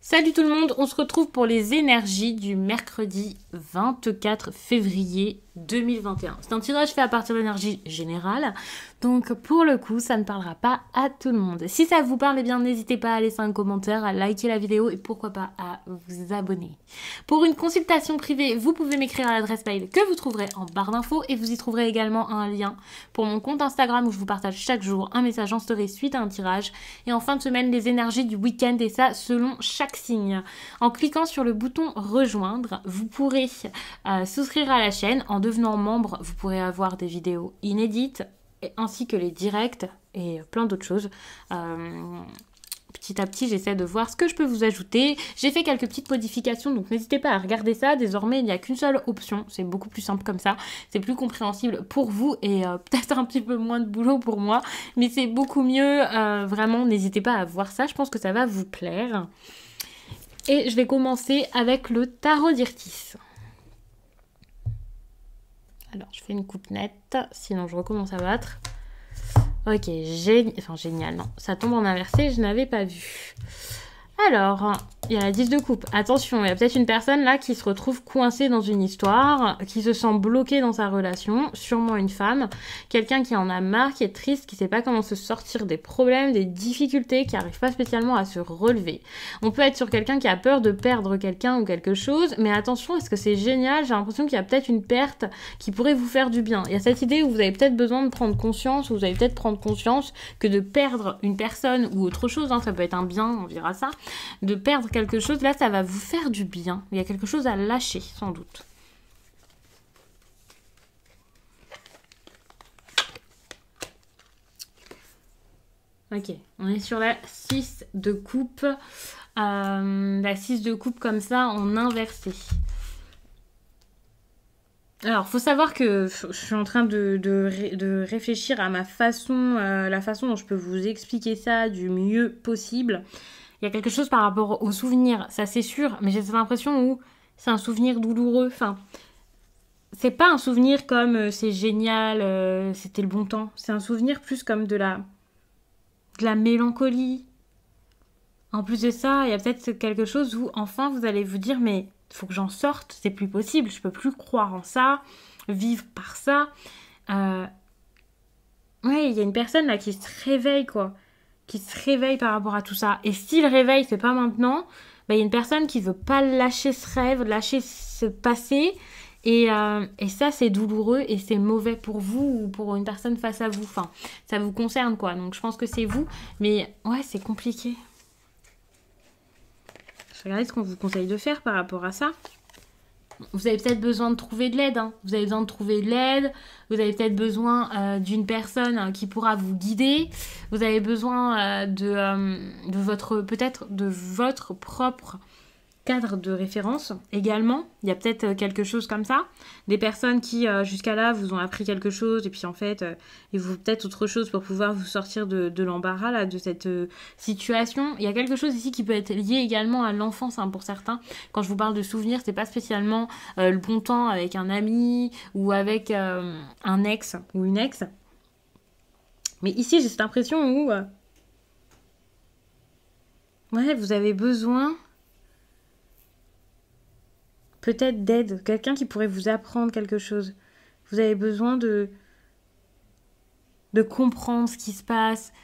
Salut tout le monde, on se retrouve pour les énergies du mercredi 24 février 2021. C'est un tirage fait à partir de l'énergie générale, donc pour le coup, ça ne parlera pas à tout le monde. Si ça vous parle, eh bien n'hésitez pas à laisser un commentaire, à liker la vidéo et pourquoi pas à vous abonner. Pour une consultation privée, vous pouvez m'écrire à l'adresse mail que vous trouverez en barre d'infos et vous y trouverez également un lien pour mon compte Instagram où je vous partage chaque jour un message en story suite à un tirage et en fin de semaine les énergies du week-end et ça selon chaque signe. En cliquant sur le bouton rejoindre, vous pourrez souscrire à la chaîne. En devenant membre, vous pourrez avoir des vidéos inédites ainsi que les directs et plein d'autres choses. Petit à petit, j'essaie de voir ce que je peux vous ajouter. J'ai fait quelques petites modifications, donc n'hésitez pas à regarder ça. Désormais, il n'y a qu'une seule option. C'est beaucoup plus simple comme ça. C'est plus compréhensible pour vous et peut-être un petit peu moins de boulot pour moi. Mais c'est beaucoup mieux. Vraiment, n'hésitez pas à voir ça. Je pense que ça va vous plaire. Et je vais commencer avec le tarot d'Irtis. Alors, je fais une coupe nette, sinon je recommence à battre. Ok, génial, non, ça tombe en inversé, je n'avais pas vu. Alors, il y a la 10 de coupe. Attention, il y a peut-être une personne là qui se retrouve coincée dans une histoire, qui se sent bloquée dans sa relation, sûrement une femme, quelqu'un qui en a marre, qui est triste, qui ne sait pas comment se sortir des problèmes, des difficultés, qui n'arrive pas spécialement à se relever. On peut être sur quelqu'un qui a peur de perdre quelqu'un ou quelque chose, mais attention, est-ce que c'est génial? J'ai l'impression qu'il y a peut-être une perte qui pourrait vous faire du bien. Il y a cette idée où vous avez peut-être besoin de prendre conscience, ou vous allez peut-être prendre conscience que de perdre une personne ou autre chose, hein, ça peut être un bien, on verra ça, de perdre quelque chose, là ça va vous faire du bien. Il y a quelque chose à lâcher, sans doute. Ok, on est sur la 6 de coupe. La 6 de coupe comme ça en inversé. Alors, faut savoir que je suis en train de réfléchir à ma façon, la façon dont je peux vous expliquer ça du mieux possible. Il y a quelque chose par rapport au souvenir, ça c'est sûr, mais j'ai cette impression où c'est un souvenir douloureux. Enfin, c'est pas un souvenir comme c'est génial, c'était le bon temps. C'est un souvenir plus comme de la mélancolie. En plus de ça, il y a peut-être quelque chose où enfin vous allez vous dire mais il faut que j'en sorte, c'est plus possible, je peux plus croire en ça, vivre par ça. Ouais, il y a une personne là qui se réveille quoi. Qui se réveille par rapport à tout ça. Et si le réveil c'est pas maintenant, bah, y a une personne qui veut pas lâcher ce rêve, lâcher ce passé. Et ça c'est douloureux et c'est mauvais pour vous ou pour une personne face à vous. Enfin, ça vous concerne quoi. Donc je pense que c'est vous. Mais ouais, c'est compliqué. Je vais regarder ce qu'on vous conseille de faire par rapport à ça. Vous avez peut-être besoin de trouver de l'aide. Hein. Vous avez besoin de trouver de l'aide. Vous avez peut-être besoin d'une personne qui pourra vous guider. Vous avez besoin de votre propre cadre de référence également. Il y a peut-être quelque chose comme ça. Des personnes qui jusqu'à là vous ont appris quelque chose et puis en fait il vous faut peut-être autre chose pour pouvoir vous sortir de l'embarras là, de cette situation. Il y a quelque chose ici qui peut être lié également à l'enfance hein, pour certains. Quand je vous parle de souvenirs, c'est pas spécialement le bon temps avec un ami ou avec un ex ou une ex. Mais ici j'ai cette impression où ouais, vous avez besoin peut-être d'aide, quelqu'un qui pourrait vous apprendre quelque chose. Vous avez besoin de comprendre ce qui se passe.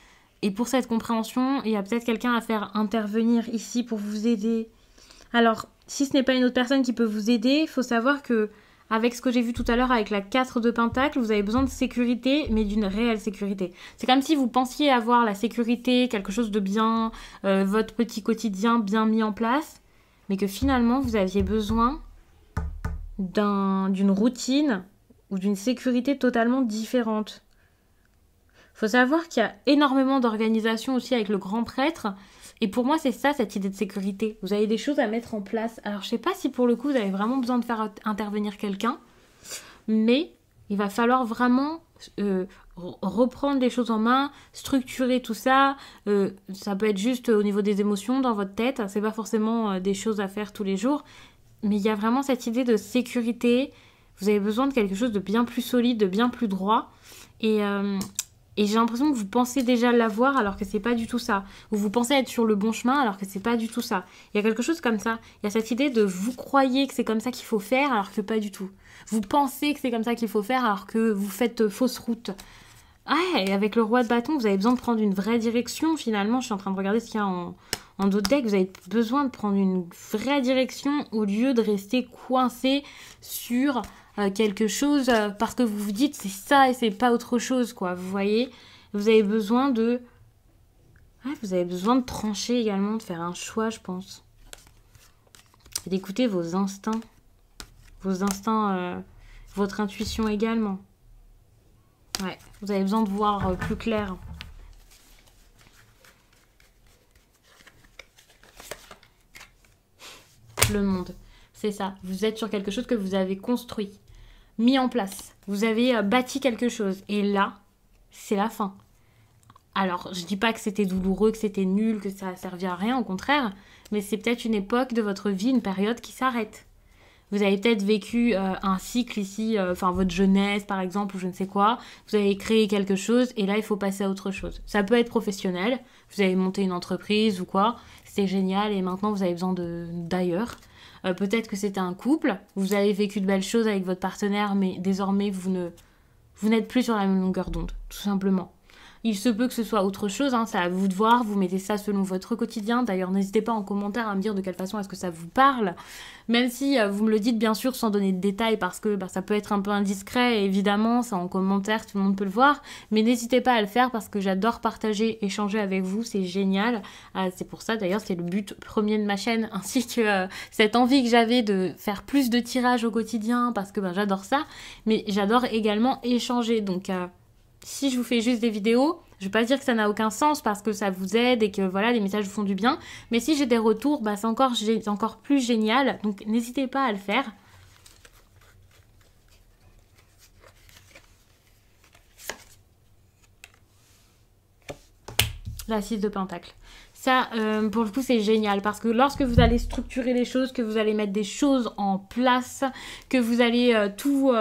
Et pour cette compréhension, il y a peut-être quelqu'un à faire intervenir ici pour vous aider. Alors, si ce n'est pas une autre personne qui peut vous aider, il faut savoir que avec ce que j'ai vu tout à l'heure avec la 4 de Pentacle, vous avez besoin de sécurité, mais d'une réelle sécurité. C'est comme si vous pensiez avoir la sécurité, quelque chose de bien, votre petit quotidien bien mis en place, mais que finalement, vous aviez besoin d'une routine ou d'une sécurité totalement différente. Il faut savoir qu'il y a énormément d'organisations aussi avec le grand prêtre. Et pour moi, c'est ça, cette idée de sécurité. Vous avez des choses à mettre en place. Alors, je ne sais pas si pour le coup, vous avez vraiment besoin de faire intervenir quelqu'un. Mais il va falloir vraiment reprendre les choses en main, structurer tout ça. Ça peut être juste au niveau des émotions dans votre tête. C'est pas forcément des choses à faire tous les jours. Mais il y a vraiment cette idée de sécurité. Vous avez besoin de quelque chose de bien plus solide, de bien plus droit. Et Et j'ai l'impression que vous pensez déjà l'avoir alors que c'est pas du tout ça. Ou vous pensez être sur le bon chemin alors que c'est pas du tout ça. Il y a quelque chose comme ça. Il y a cette idée de vous croyez que c'est comme ça qu'il faut faire alors que pas du tout. Vous pensez que c'est comme ça qu'il faut faire alors que vous faites fausse route. Ouais, et avec le roi de bâton, vous avez besoin de prendre une vraie direction finalement. Je suis en train de regarder ce qu'il y a en d'autres decks. Vous avez besoin de prendre une vraie direction au lieu de rester coincé sur quelque chose parce que vous vous dites c'est ça et c'est pas autre chose, quoi. Vous voyez, vous avez besoin de... Ouais, vous avez besoin de trancher également, de faire un choix, je pense. Et d'écouter vos instincts. Vos instincts, votre intuition également. Ouais, vous avez besoin de voir plus clair. Le monde, c'est ça. Vous êtes sur quelque chose que vous avez construit, mis en place. Vous avez bâti quelque chose. Et là, c'est la fin. Alors, je dis pas que c'était douloureux, que c'était nul, que ça a servi à rien, au contraire. Mais c'est peut-être une époque de votre vie, une période qui s'arrête. Vous avez peut-être vécu un cycle ici, enfin votre jeunesse par exemple, ou je ne sais quoi. Vous avez créé quelque chose et là, il faut passer à autre chose. Ça peut être professionnel. Vous avez monté une entreprise ou quoi. C'était génial et maintenant, vous avez besoin d'ailleurs. Peut-être que c'était un couple. Vous avez vécu de belles choses avec votre partenaire, mais désormais, vous n'êtes plus sur la même longueur d'onde, tout simplement. Il se peut que ce soit autre chose, hein, c'est à vous de voir, vous mettez ça selon votre quotidien. D'ailleurs, n'hésitez pas en commentaire à me dire de quelle façon est-ce que ça vous parle. Même si vous me le dites bien sûr sans donner de détails parce que ça peut être un peu indiscret, et évidemment, ça en commentaire, tout le monde peut le voir. Mais n'hésitez pas à le faire parce que j'adore partager, échanger avec vous, c'est génial. C'est pour ça d'ailleurs, c'est le but premier de ma chaîne, ainsi que cette envie que j'avais de faire plus de tirages au quotidien parce que j'adore ça. Mais j'adore également échanger, donc... Si je vous fais juste des vidéos, je ne vais pas dire que ça n'a aucun sens parce que ça vous aide et que voilà, les messages vous font du bien. Mais si j'ai des retours, c'est encore plus génial. Donc n'hésitez pas à le faire. La 6 de Pentacle. Ça, pour le coup, c'est génial parce que lorsque vous allez structurer les choses, que vous allez mettre des choses en place, que vous allez tout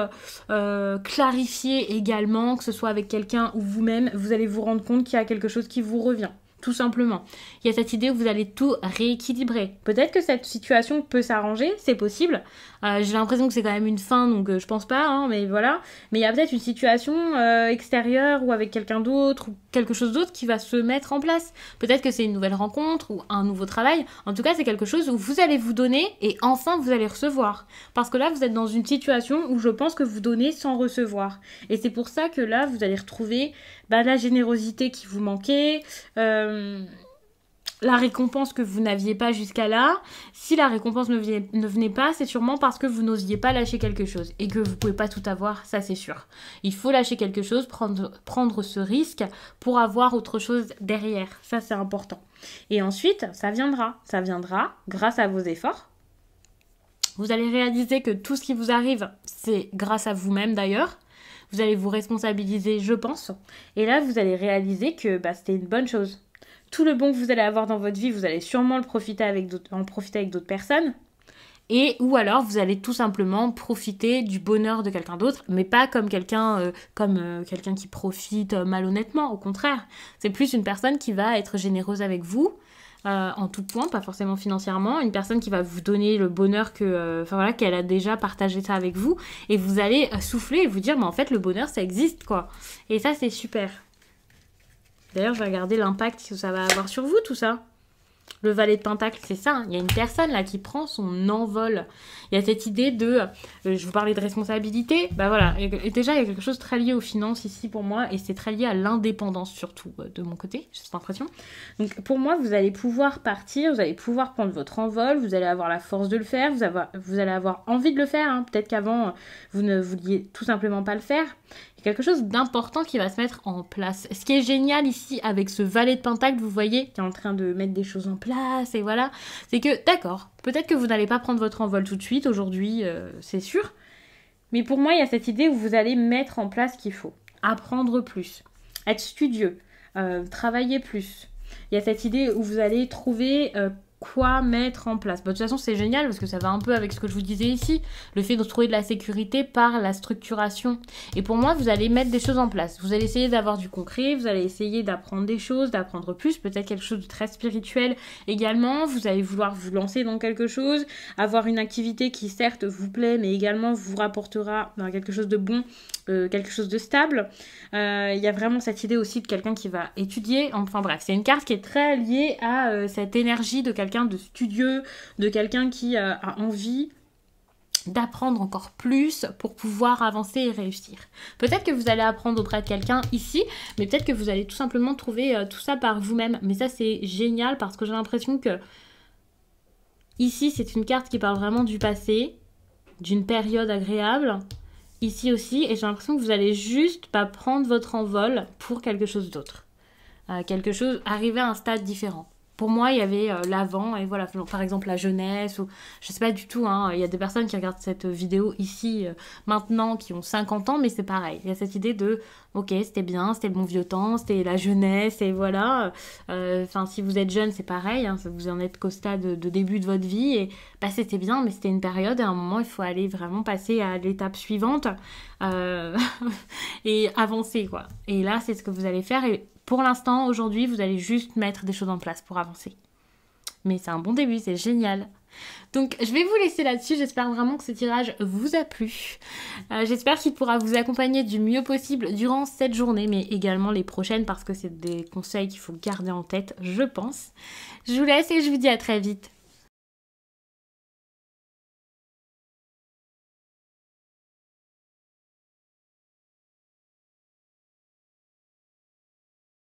clarifier également, que ce soit avec quelqu'un ou vous-même, vous allez vous rendre compte qu'il y a quelque chose qui vous revient. Tout simplement. Il y a cette idée où vous allez tout rééquilibrer. Peut-être que cette situation peut s'arranger, c'est possible. J'ai l'impression que c'est quand même une fin, donc je pense pas, hein, mais voilà. Mais il y a peut-être une situation extérieure ou avec quelqu'un d'autre ou quelque chose d'autre qui va se mettre en place. Peut-être que c'est une nouvelle rencontre ou un nouveau travail. En tout cas, c'est quelque chose où vous allez vous donner et enfin vous allez recevoir. Parce que là, vous êtes dans une situation où je pense que vous donnez sans recevoir. Et c'est pour ça que là, vous allez retrouver la générosité qui vous manquait, la récompense que vous n'aviez pas jusqu'à là. Si la récompense ne venait pas, c'est sûrement parce que vous n'osiez pas lâcher quelque chose et que vous ne pouvez pas tout avoir, ça c'est sûr. Il faut lâcher quelque chose, prendre ce risque pour avoir autre chose derrière. Ça c'est important. Et ensuite, ça viendra grâce à vos efforts. Vous allez réaliser que tout ce qui vous arrive, c'est grâce à vous-même d'ailleurs. Vous allez vous responsabiliser, je pense. Et là, vous allez réaliser que c'était une bonne chose. Tout le bon que vous allez avoir dans votre vie, vous allez sûrement en profiter avec d'autres personnes. Et ou alors, vous allez tout simplement profiter du bonheur de quelqu'un d'autre, mais pas comme quelqu'un qui profite malhonnêtement. Au contraire, c'est plus une personne qui va être généreuse avec vous, en tout point, pas forcément financièrement, une personne qui va vous donner le bonheur qu'elle a déjà partagé ça avec vous, et vous allez souffler et vous dire, mais en fait, le bonheur, ça existe, quoi. Et ça, c'est super. D'ailleurs, je vais regarder l'impact que ça va avoir sur vous, tout ça. Le valet de Pentacle, c'est ça. Hein. Il y a une personne là qui prend son envol. Il y a cette idée de... je vous parlais de responsabilité. Voilà. Et déjà, il y a quelque chose très lié aux finances ici pour moi. Et c'est très lié à l'indépendance surtout de mon côté. J'ai cette impression. Donc pour moi, vous allez pouvoir partir. Vous allez pouvoir prendre votre envol. Vous allez avoir la force de le faire. Vous allez avoir envie de le faire. Hein. Peut-être qu'avant, vous ne vouliez tout simplement pas le faire. Il y a quelque chose d'important qui va se mettre en place. Ce qui est génial ici avec ce valet de Pentacle, vous voyez, qui est en train de mettre des choses en place, et voilà, c'est que, d'accord, peut-être que vous n'allez pas prendre votre envol tout de suite, aujourd'hui, c'est sûr, mais pour moi, il y a cette idée où vous allez mettre en place ce qu'il faut. Apprendre plus, être studieux, travailler plus. Il y a cette idée où vous allez trouver quoi mettre en place. Bon, de toute façon, c'est génial parce que ça va un peu avec ce que je vous disais ici, le fait de trouver de la sécurité par la structuration. Et pour moi, vous allez mettre des choses en place. Vous allez essayer d'avoir du concret, vous allez essayer d'apprendre des choses, d'apprendre plus, peut-être quelque chose de très spirituel également. Vous allez vouloir vous lancer dans quelque chose, avoir une activité qui certes vous plaît, mais également vous rapportera quelque chose de bon, quelque chose de stable. Il y a vraiment cette idée aussi de quelqu'un qui va étudier. Enfin bref, c'est une carte qui est très liée à cette énergie de quelqu'un de studieux, de quelqu'un qui a envie d'apprendre encore plus pour pouvoir avancer et réussir. Peut-être que vous allez apprendre auprès de quelqu'un ici, mais peut-être que vous allez tout simplement trouver tout ça par vous-même. Mais ça, c'est génial parce que j'ai l'impression que ici, c'est une carte qui parle vraiment du passé, d'une période agréable. Ici aussi, et j'ai l'impression que vous allez juste prendre votre envol pour quelque chose d'autre. Arriver à un stade différent. Pour moi, il y avait l'avant, et voilà, par exemple la jeunesse, ou je sais pas du tout, hein, il y a des personnes qui regardent cette vidéo ici, maintenant, qui ont 50 ans, mais c'est pareil. Il y a cette idée de, ok, c'était bien, c'était le bon vieux temps, c'était la jeunesse, et voilà. Enfin, si vous êtes jeune, c'est pareil, hein, vous en êtes qu'au stade de début de votre vie, et c'était bien, mais c'était une période, et à un moment, il faut aller vraiment passer à l'étape suivante, et avancer, quoi. Et là, c'est ce que vous allez faire, et pour l'instant, aujourd'hui, vous allez juste mettre des choses en place pour avancer. Mais c'est un bon début, c'est génial. Donc, je vais vous laisser là-dessus. J'espère vraiment que ce tirage vous a plu. J'espère qu'il pourra vous accompagner du mieux possible durant cette journée, mais également les prochaines, parce que c'est des conseils qu'il faut garder en tête, je pense. Je vous laisse et je vous dis à très vite.